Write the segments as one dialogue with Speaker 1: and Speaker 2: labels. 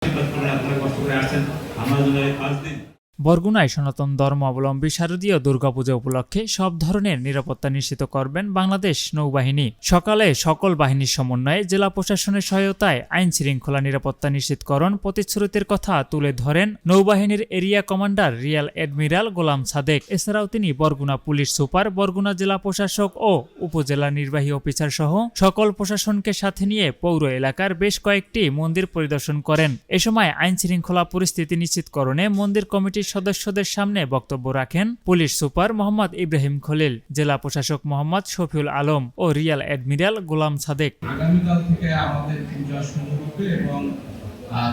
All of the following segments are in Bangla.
Speaker 1: কষ্ট করে আসছেন আমার জন্য 5 দিন।
Speaker 2: বরগুনায় সনাতন ধর্মাবলম্বী শারদীয় দুর্গাপূজা উপলক্ষে সব ধরনের নিরাপত্তা নিশ্চিত করবেন বাংলাদেশ নৌবাহিনী। সকালে সকল বাহিনীর সমন্বয়ে জেলা প্রশাসনের সহায়তায় আইন শৃঙ্খলা নিরাপত্তা নিশ্চিতকরণ প্রতিশ্রুতির কথা তুলে ধরেন নৌবাহিনীর এরিয়া কমান্ডার রিয়াল অ্যাডমিরাল গোলাম সাদেক। এছাড়াও তিনি বরগুনা পুলিশ সুপার, বরগুনা জেলা প্রশাসক ও উপজেলা নির্বাহী অফিসার সহ সকল প্রশাসনকে সাথে নিয়ে পৌর এলাকার বেশ কয়েকটি মন্দির পরিদর্শন করেন। এ সময় আইন শৃঙ্খলা পরিস্থিতি নিশ্চিতকরণে মন্দির কমিটির সদস্যদের সামনে বক্তব্য রাখেন পুলিশ সুপার মোহাম্মদ ইব্রাহিম খলিল, জেলা প্রশাসক মোহাম্মদ শফিউল আলম ও রিয়াল অ্যাডমিরাল গোলাম সাদেক।
Speaker 3: আগামীকাল থেকে আমাদের পূজা শুরু হবে এবং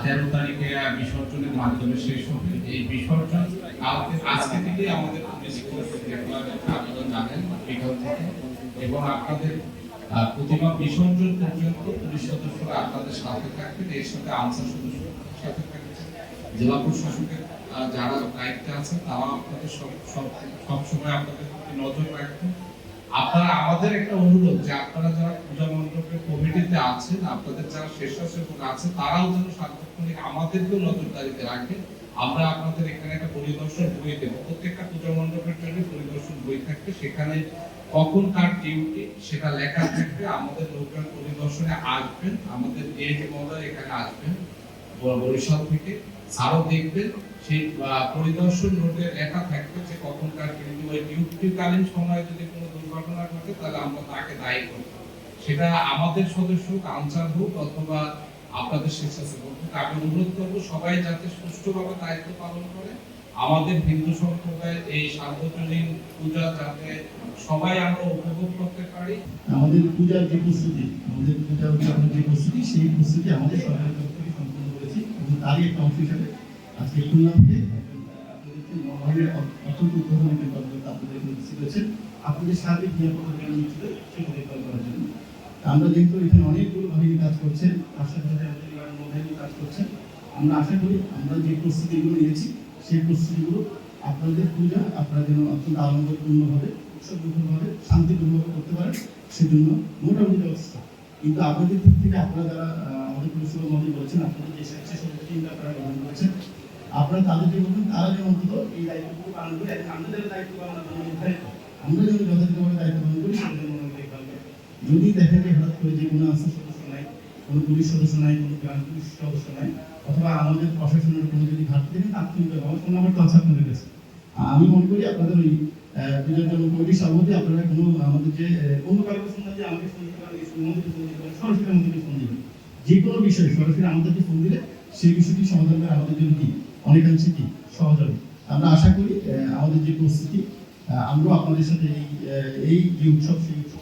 Speaker 3: 13 তারিখে বিসর্জনের মাধ্যমে শেষ হবে। এই বিসর্জন আজকে থেকে আমাদের পুলিশ আপনারা জানেন বিকাল থেকে, এবং আপনাদের প্রতিমা বিসর্জন পর্যন্ত পুলিশ সদস্যরা আপনাদের সাথে থাকবেন। এর সাথে আনসার সদস্যরা সাথে থাকবেন, জেলা প্রশাসকের যারা দায়িত্বে আছেন তারা আপনাদের সব সময় আপনাদের প্রতি নজর রাখবেন। আপনারা আমাদের একটা অনুরোধ যে আপনারা যারা পূজা মণ্ডপের কমিটিতে আছেন, আপনাদের যারা স্বেচ্ছাসেবক আছে তারাও যেন সার্বক্ষণিক আমাদেরকেও নজরদারিতে রাখে। আমরা আপনাদের এখানে একটা পরিদর্শন বই দেব, প্রত্যেকটা পূজা মণ্ডপের জন্য পরিদর্শন বই থাকবে, সেখানে কখন কার ডিউটি সেটা লেখা থাকবে। আমাদের লোকজন পরিদর্শনে আসবেন, আমাদের এজ মহোদয় এখানে আসবেন বরিশাল থেকে, স্যারও দেখবেন। সেই পরিদর্শন নোটে লেখা থাকবে যে কখনকার ডিউটি, ওই ডিউটিকালীন সময়ে যদি কোনো দুর্ঘটনা ঘটে তাহলে আমরা তাকে দায়ী করব। সেটা আমাদের সদস্য আনসার হোক অথবা আপনাদের স্বেচ্ছাসেবক হোক। আমি অনুরোধ করবো সবাই যাতে সুষ্ঠুভাবে দায়িত্ব পালন করে। আমাদের হিন্দু সম্প্রদায়ের এই সার্বজনীন পূজা যাতে সবাই আমরা উপভোগ করতে পারি।
Speaker 4: আমাদের পূজার যে প্রস্তুতি, আমাদের পূজা উদযাপনের যে প্রস্তুতি, সেই প্রস্তুতি আমাদের সরকারের তরফ থেকে সম্পন্ন করেছি এবং তারই একটা অংশ হিসাবে আজকে খুলনাতে আপনাদের অত্যন্ত উদ্বোধনী তৎপরতা আপনাদের করেছেন আপনাদের সার্বিক নিরাপত্তা নিশ্চিত সেটা দেখভাল করার জন্য। আমরা যেহেতু এখানে অনেকগুলো বাহিনী কাজ করছেন, তার সাথে সাথে আমাদের নৌবাহিনী কাজ করছেন, আমরা আশা করি আমরা যে প্রস্তুতিগুলো নিয়েছি সেই প্রস্তুতিগুলো আপনাদের পূজা আপনারা যেন অত্যন্ত আনন্দপূর্ণভাবে, উৎসবমুখরভাবে, শান্তিপূর্ণভাবে করতে পারেন সেজন্য মোটামুটি ব্যবস্থা। কিন্তু আপনাদের দিক থেকে আপনারা যারা আমাদের পুলিশ মন্ত্রী বলেছেন, আপনাদের যে স্বেচ্ছাসেবক টিমটা আপনারা গ্রহণ করেছেন, আপনারা তাদেরকে বলবেন তারা যেন অন্তত এই দায়িত্বটুকু পালন করে। আমাদের দায়িত্ব পালন নির্ধারিত, আমরা যেন যথাযথভাবে দায়িত্ব পালন করি সেটা যেন মনে দেখভাল করে। যদি দেখেন যে হঠাৎ করে যে কোনো আনসার সদস্য নাই, কোনো পুলিশ সদস্য নাই, কোনো গ্রাম পুলিশ সদস্য নাই, অথবা আমাদের প্রশাসনের কোনো যদি ঘাটতি দেখেন তাৎক্ষণিক ফোন নাম্বার তো আছে আপনাদের কাছে। আমি মনে করি আপনাদের ওই পূজার জন্য কমিটির সভাপতি আপনারা কোনো আমাদের যে কোনো কারণে ফোন দিয়ে আমাকে ফোন দিতে পারেন, মন্ত্রী ফোন দিতে পারেন, সরাসরি আমাদেরকে ফোন দিবেন। যে কোনো বিষয়ে সরাসরি আমাদেরকে ফোন দিলে সেই বিষয়টি সমাধান করে আমাদের জন্য কি অনেকাংশে কি সহজ হবে। আমরা আশা করি আমাদের যে প্রস্তুতি, আমরাও আপনাদের সাথে এই যে উৎসব সেই উৎসব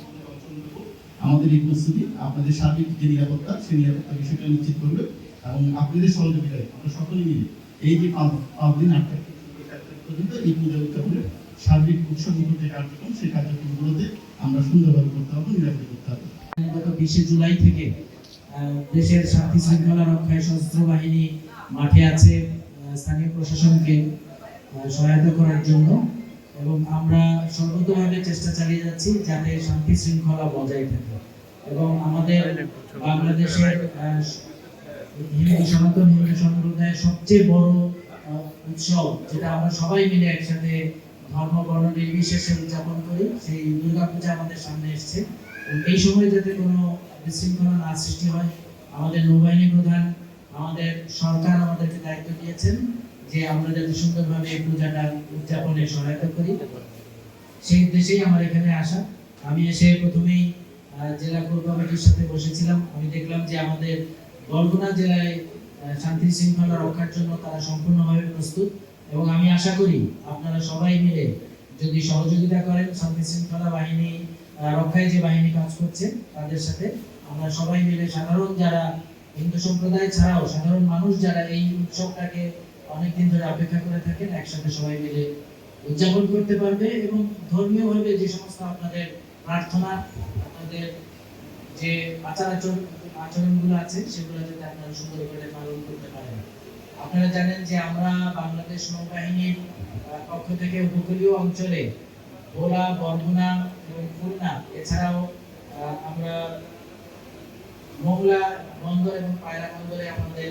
Speaker 4: আমাদের এই প্রস্তুতি আপনাদের সার্বিক যে নিরাপত্তা সেই নিরাপত্তা বিষয়টা নিশ্চিত করবে এবং আপনাদের সহযোগিতায় আমরা সকলে মিলে এই যে 5 দিন 8 তারিখ পর্যন্ত এই পূজা উদযাপনের সার্বিক উৎসবমুখর যে কার্যক্রম সেই কার্যক্রমগুলোতে আমরা সুন্দরভাবে করতে হবে, নিরাপদে করতে হবে।
Speaker 5: গত 20 জুলাই থেকে দেশের শান্তি শৃঙ্খলা রক্ষায় সশস্ত্র বাহিনী মাঠে আছে স্থানীয় প্রশাসনকে সহায়তা করার জন্য, এবং আমরা সর্বতভাবে চেষ্টা চালিয়ে যাচ্ছি যাতে শান্তি শৃঙ্খলা বজায় থাকে। এবং আমাদের বাংলাদেশের সনাতন হিন্দু সম্প্রদায়ের সবচেয়ে বড় উৎসব, যেটা আমরা সবাই মিলে একসাথে ধর্ম বর্ণ নির্বিশেষে উদযাপন করি, সেই দুর্গাপূজা আমাদের সামনে এসছে। এই সময় যাতে কোনো বিশৃঙ্খলা না সৃষ্টি হয়, আমাদের নৌবাহিনী প্রধান, আমাদের সরকার আমাদেরকে দায়িত্ব দিয়েছেন যে আমরা যাতে সুন্দরভাবে এই পূজাটা উদযাপনে সহায়তা করি, সেই উদ্দেশ্যেই আমার এখানে আসা। আমি এসে প্রথমেই জেলা কোর কমিটির সাথে বসেছিলাম। আমি দেখলাম যে আমাদের বরগুনা জেলায় শান্তি শৃঙ্খলা রক্ষার জন্য তারা সম্পূর্ণভাবে প্রস্তুত, এবং আমি আশা করি আপনারা সবাই মিলে যদি সহযোগিতা করেন শান্তি শৃঙ্খলা বাহিনী রক্ষায় যে বাহিনী কাজ করছে তাদের সাথে, আমরা সবাই মিলে সাধারণ যারা হিন্দু সম্প্রদায় ছাড়াও সাধারণ মানুষ যারা এই উৎসবটাকে অনেকদিন ধরে অপেক্ষা করে থাকেন, একসাথে সবাই মিলে উদযাপন করতে পারবে। এবং ধর্মীয়ভাবে যে সমস্ত আপনাদের প্রার্থনা, আপনাদের যে আচরণগুলো আছে সেগুলো যাতে আপনারা সুন্দর করে পালন করতে পারেন। আপনারা জানেন যে আমরা বাংলাদেশ নৌবাহিনীর পক্ষ থেকে উপকূলীয় অঞ্চলে ভোলা, বরগুনা এবং খুলনা, এছাড়াও আমরা মোংলা বন্দর এবং পায়রা বন্দরে আমাদের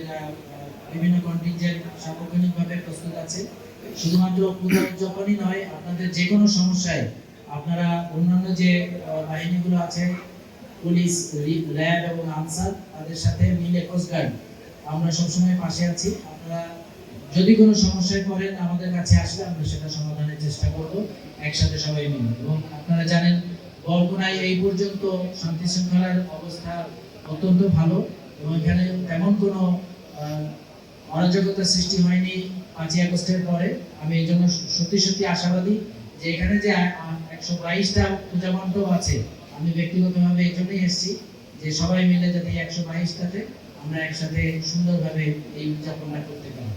Speaker 5: বিভিন্ন কন্টিনজেন্ট সার্বক্ষণিকভাবে প্রস্তুত আছে। শুধুমাত্র পূজা উদযাপনই নয়, আপনাদের যে কোনো সমস্যায় আপনারা অন্যান্য যে বাহিনীগুলো আছে, পুলিশ, র্যাব এবং আনসার, তাদের সাথে মিলে কোস্টগার্ড, আমরা সবসময় পাশে আছি। আপনারা যদি কোনো সমস্যায় পড়েন আমাদের কাছে আসলে আমরা সেটা সমাধানের চেষ্টা করব একসাথে সবাই মিলে। এবং আপনারা জানেন বরগুনায় এই পর্যন্ত শান্তি শৃঙ্খলার অবস্থা অত্যন্ত ভালো এবং এখানে তেমন কোনো অরাজকতা সৃষ্টি হয়নি 5ই আগস্টের পরে। আমি এই জন্য সত্যি সত্যি আশাবাদী যে এখানে যে 122টা পূজা মণ্ডপ আছে, আমি ব্যক্তিগতভাবে এই জন্যই এসেছি যে সবাই মিলে যাতে 122টাতে আমরা একসাথে সুন্দরভাবে এই উদযাপনটা করতে পারি।